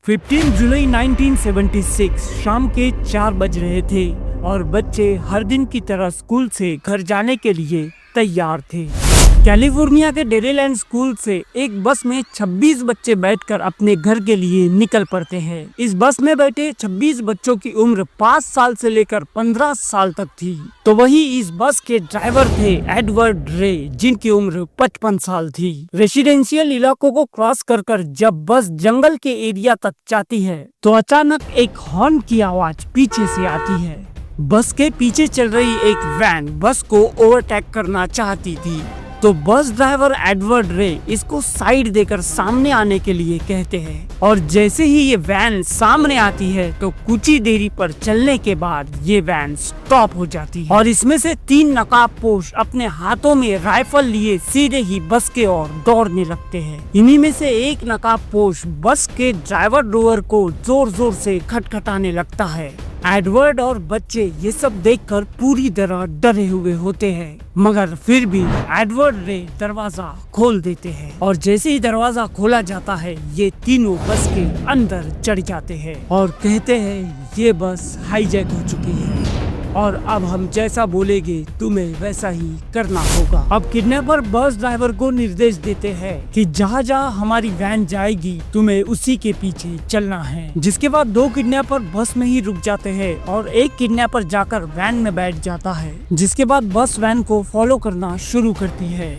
15 जुलाई 1976 शाम के 4 बज रहे थे और बच्चे हर दिन की तरह स्कूल से घर जाने के लिए तैयार थे। कैलिफोर्निया के डेरीलैंड स्कूल से एक बस में 26 बच्चे बैठकर अपने घर के लिए निकल पड़ते हैं। इस बस में बैठे 26 बच्चों की उम्र 5 साल से लेकर 15 साल तक थी। तो वही इस बस के ड्राइवर थे एडवर्ड रे, जिनकी उम्र 55 साल थी। रेसिडेंशियल इलाकों को क्रॉस कर जब बस जंगल के एरिया तक जाती है तो अचानक एक हॉर्न की आवाज पीछे से आती है। बस के पीछे चल रही एक वैन बस को ओवरटेक करना चाहती थी, तो बस ड्राइवर एडवर्ड रे इसको साइड देकर सामने आने के लिए कहते हैं और जैसे ही ये वैन सामने आती है तो कुछ ही देरी पर चलने के बाद ये वैन स्टॉप हो जाती है और इसमें से 3 नकाबपोश अपने हाथों में राइफल लिए सीधे ही बस के ओर दौड़ने लगते हैं। इन्हीं में से एक नकाबपोश बस के ड्राइवर डोर को जोर जोर से खटखटाने लगता है। एडवर्ड और बच्चे ये सब देखकर पूरी तरह डरे हुए होते हैं, मगर फिर भी एडवर्ड रे दरवाजा खोल देते हैं और जैसे ही दरवाजा खोला जाता है ये तीनों बस के अंदर चढ़ जाते हैं और कहते हैं ये बस हाईजैक हो चुकी है और अब हम जैसा बोलेंगे तुम्हें वैसा ही करना होगा। अब किडनैपर बस ड्राइवर को निर्देश देते हैं कि जहाँ जहाँ हमारी वैन जाएगी तुम्हें उसी के पीछे चलना है। जिसके बाद 2 किडनैपर बस में ही रुक जाते हैं और एक किडनैपर जाकर वैन में बैठ जाता है। जिसके बाद बस वैन को फॉलो करना शुरू करती है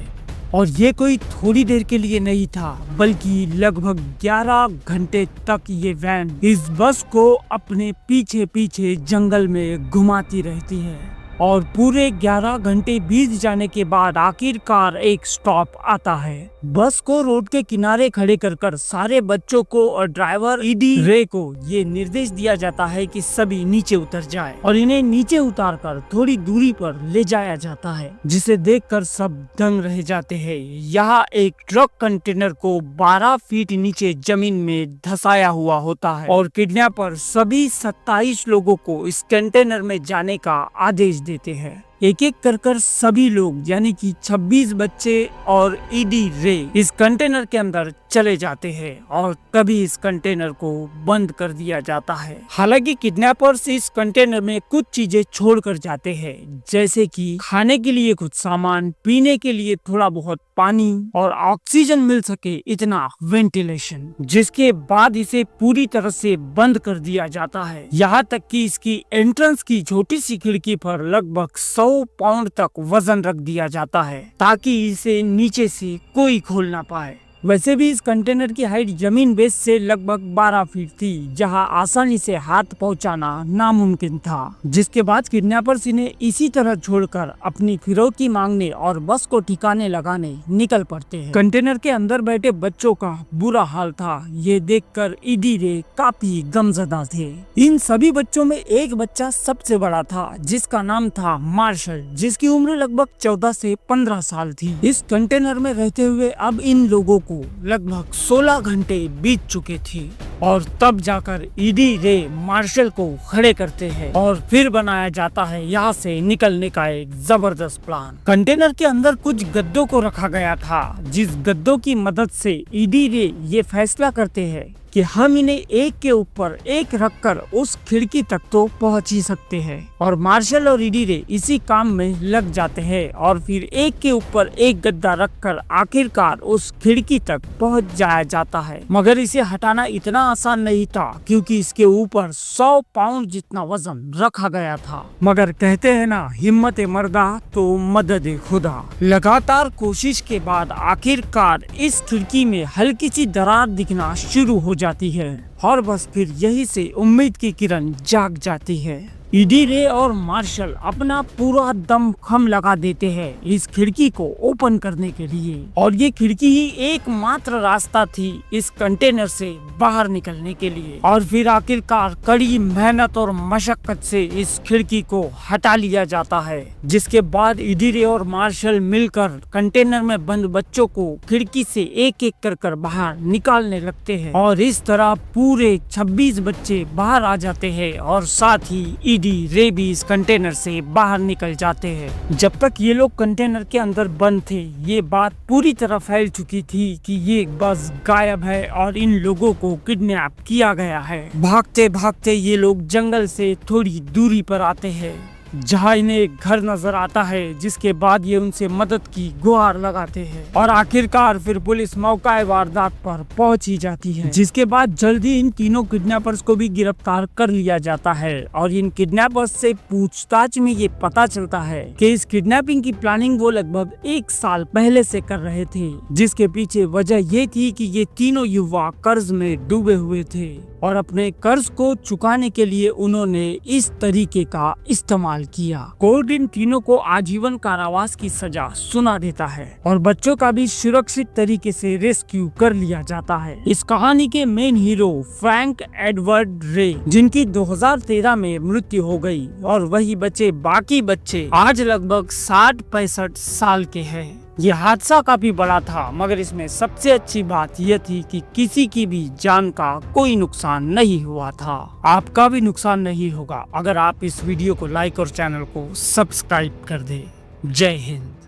और ये कोई थोड़ी देर के लिए नहीं था बल्कि लगभग 11 घंटे तक ये वैन इस बस को अपने पीछे पीछे जंगल में घुमाती रहती है और पूरे 11 घंटे बीत जाने के बाद आखिरकार एक स्टॉप आता है। बस को रोड के किनारे खड़े कर सारे बच्चों को और ड्राइवर ईडी रे को ये निर्देश दिया जाता है कि सभी नीचे उतर जाए और इन्हें नीचे उतारकर थोड़ी दूरी पर ले जाया जाता है, जिसे देखकर सब दंग रह जाते हैं। यहाँ एक ट्रक कंटेनर को 12 फीट नीचे जमीन में धंसाया हुआ होता है और किडनैपर सभी 27 लोगों को इस कंटेनर में जाने का आदेश देते हैं। एक एक कर सभी लोग यानी कि 26 बच्चे और ईडी रे इस कंटेनर के अंदर चले जाते हैं और तभी इस कंटेनर को बंद कर दिया जाता है। हालांकि किडनैपर्स इस कंटेनर में कुछ चीजें छोड़ कर जाते हैं, जैसे कि खाने के लिए कुछ सामान, पीने के लिए थोड़ा बहुत पानी और ऑक्सीजन मिल सके इतना वेंटिलेशन, जिसके बाद इसे पूरी तरह से बंद कर दिया जाता है। यहाँ तक कि इसकी एंट्रेंस की छोटी सी खिड़की पर लगभग 100 पाउंड तक वजन रख दिया जाता है ताकि इसे नीचे से कोई खोल ना पाए। वैसे भी इस कंटेनर की हाइट जमीन बेस से लगभग 12 फीट थी, जहां आसानी से हाथ पहुंचाना नामुमकिन था। जिसके बाद किडनैपर्स इन्हें इसी तरह छोड़कर अपनी फिरौती मांगने और बस को ठिकाने लगाने निकल पड़ते हैं। कंटेनर के अंदर बैठे बच्चों का बुरा हाल था, ये देखकर ईडी रे काफी गमज़दा थे। इन सभी बच्चों में एक बच्चा सबसे बड़ा था, जिसका नाम था मार्शल, जिसकी उम्र लगभग 14 से 15 साल थी। इस कंटेनर में रहते हुए अब इन लोगों को लगभग 16 घंटे बीत चुके थे और तब जाकर ईडी रे मार्शल को खड़े करते हैं और फिर बनाया जाता है यहाँ से निकलने का एक जबरदस्त प्लान। कंटेनर के अंदर कुछ गद्दों को रखा गया था, जिस गद्दों की मदद से ईडी रे ये फैसला करते हैं कि हम इन्हें एक के ऊपर एक रखकर उस खिड़की तक तो पहुंच ही सकते हैं और मार्शल और ईडी रे इसी काम में लग जाते हैं और फिर एक के ऊपर एक गद्दा रखकर आखिरकार उस खिड़की तक पहुंच जाया जाता है। मगर इसे हटाना इतना आसान नहीं था क्योंकि इसके ऊपर 100 पाउंड जितना वजन रखा गया था। मगर कहते हैं ना, हिम्मत मर्दा तो मदद खुदा। लगातार कोशिश के बाद आखिरकार इस खिड़की में हल्की सी दरार दिखना शुरू हो जाती है और बस फिर यही से उम्मीद की किरण जाग जाती है। ईडी रे और मार्शल अपना पूरा दम खम लगा देते हैं इस खिड़की को ओपन करने के लिए और ये खिड़की ही एकमात्र रास्ता थी इस कंटेनर से बाहर निकलने के लिए। और फिर आखिरकार कड़ी मेहनत और मशक्कत से इस खिड़की को हटा लिया जाता है, जिसके बाद ईडी रे और मार्शल मिलकर कंटेनर में बंद बच्चों को खिड़की से एक एक कर बाहर निकालने लगते हैं और इस तरह पूरे 26 बच्चे बाहर आ जाते हैं और साथ ही ईडी टीडी, रेबीज कंटेनर से बाहर निकल जाते हैं। जब तक ये लोग कंटेनर के अंदर बंद थे, ये बात पूरी तरह फैल चुकी थी कि ये बस गायब है और इन लोगों को किडनैप किया गया है। भागते भागते ये लोग जंगल से थोड़ी दूरी पर आते हैं, जहाँ इन्हें एक घर नजर आता है, जिसके बाद ये उनसे मदद की गुहार लगाते हैं और आखिरकार फिर पुलिस मौका वारदात पर पहुंच ही जाती है, जिसके बाद जल्दी इन तीनों किडनैपर्स को भी गिरफ्तार कर लिया जाता है। और इन किडनैपर्स से पूछताछ में ये पता चलता है कि इस किडनैपिंग की प्लानिंग वो लगभग 1 साल पहले से कर रहे थे, जिसके पीछे वजह ये थी कि ये तीनों युवा कर्ज में डूबे हुए थे और अपने कर्ज को चुकाने के लिए उन्होंने इस तरीके का इस्तेमाल किया। कोर्ट इन तीनों को आजीवन कारावास की सजा सुना देता है और बच्चों का भी सुरक्षित तरीके से रेस्क्यू कर लिया जाता है। इस कहानी के मेन हीरो फ्रैंक एडवर्ड रे, जिनकी 2013 में मृत्यु हो गई, और वही बचे बाकी बच्चे आज लगभग 60-65 साल के हैं। ये हादसा काफी बड़ा था, मगर इसमें सबसे अच्छी बात यह थी कि किसी की भी जान का कोई नुकसान नहीं हुआ था। आपका भी नुकसान नहीं होगा अगर आप इस वीडियो को लाइक और चैनल को सब्सक्राइब कर दें। जय हिंद।